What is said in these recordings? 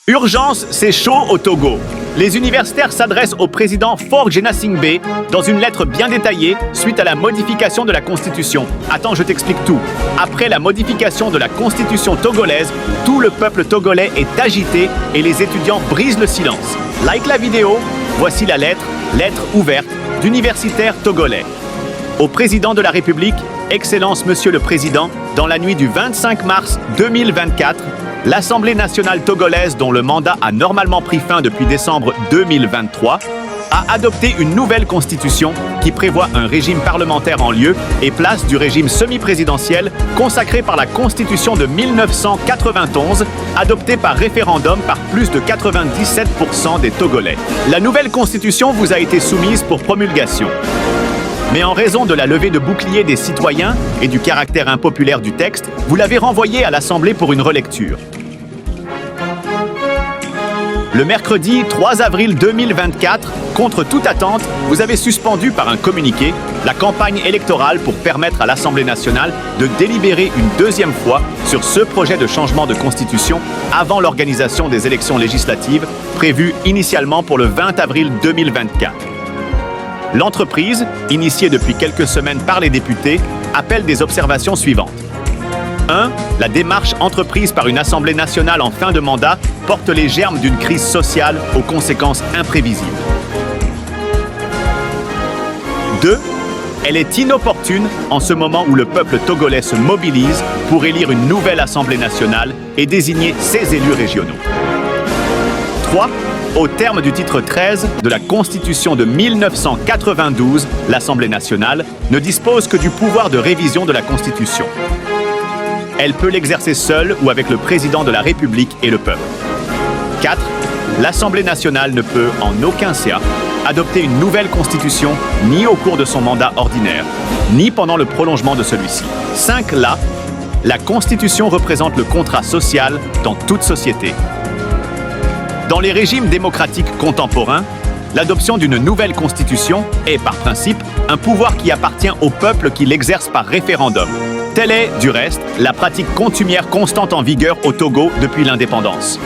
Urgence, c'est chaud au Togo. Les universitaires s'adressent au président Faure Gnassingbé dans une lettre bien détaillée suite à la modification de la Constitution. Attends, je t'explique tout. Après la modification de la Constitution togolaise, tout le peuple togolais est agité et les étudiants brisent le silence. Like la vidéo, voici la lettre ouverte d'universitaires togolais. Au président de la République, Excellence Monsieur le Président, dans la nuit du 25 mars 2024, l'Assemblée nationale togolaise, dont le mandat a normalement pris fin depuis décembre 2023, a adopté une nouvelle constitution qui prévoit un régime parlementaire en lieu et place du régime semi-présidentiel consacré par la Constitution de 1991, adoptée par référendum par plus de 97% des Togolais. La nouvelle constitution vous a été soumise pour promulgation. Mais en raison de la levée de bouclier des citoyens et du caractère impopulaire du texte, vous l'avez renvoyé à l'Assemblée pour une relecture. Le mercredi 3 avril 2024, contre toute attente, vous avez suspendu par un communiqué la campagne électorale pour permettre à l'Assemblée nationale de délibérer une deuxième fois sur ce projet de changement de constitution avant l'organisation des élections législatives prévues initialement pour le 20 avril 2024. L'entreprise, initiée depuis quelques semaines par les députés, appelle des observations suivantes. 1. La démarche entreprise par une Assemblée nationale en fin de mandat porte les germes d'une crise sociale aux conséquences imprévisibles. 2. Elle est inopportune en ce moment où le peuple togolais se mobilise pour élire une nouvelle Assemblée nationale et désigner ses élus régionaux. 3. Au terme du titre 13 de la Constitution de 1992, l'Assemblée nationale ne dispose que du pouvoir de révision de la Constitution. Elle peut l'exercer seule ou avec le président de la République et le peuple. 4. L'Assemblée nationale ne peut, en aucun cas, adopter une nouvelle Constitution ni au cours de son mandat ordinaire, ni pendant le prolongement de celui-ci. 5. La Constitution représente le contrat social dans toute société. Dans les régimes démocratiques contemporains, l'adoption d'une nouvelle constitution est, par principe, un pouvoir qui appartient au peuple qui l'exerce par référendum. Telle est, du reste, la pratique coutumière constante en vigueur au Togo depuis l'indépendance.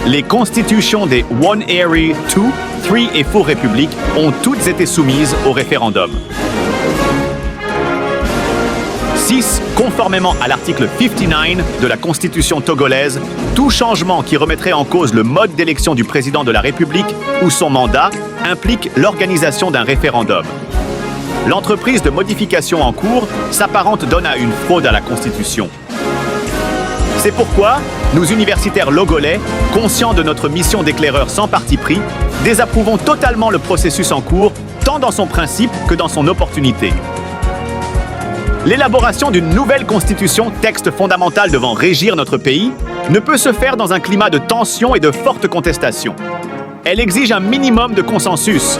Les constitutions des One Area, 2, 3 et 4 républiques ont toutes été soumises au référendum. 6. Conformément à l'article 59 de la Constitution togolaise, tout changement qui remettrait en cause le mode d'élection du président de la République ou son mandat implique l'organisation d'un référendum. L'entreprise de modification en cours donne à une fraude à la Constitution. C'est pourquoi, nous universitaires logolais, conscients de notre mission d'éclaireur sans parti pris, désapprouvons totalement le processus en cours, tant dans son principe que dans son opportunité. L'élaboration d'une nouvelle constitution, texte fondamental devant régir notre pays, ne peut se faire dans un climat de tension et de forte contestation. Elle exige un minimum de consensus.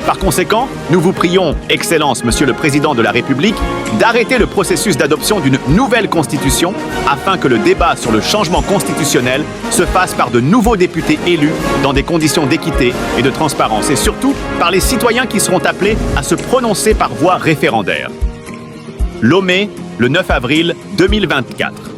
Par conséquent, nous vous prions, Excellence Monsieur le Président de la République, d'arrêter le processus d'adoption d'une nouvelle constitution afin que le débat sur le changement constitutionnel se fasse par de nouveaux députés élus dans des conditions d'équité et de transparence et surtout par les citoyens qui seront appelés à se prononcer par voie référendaire. Lomé, le 9 avril 2024.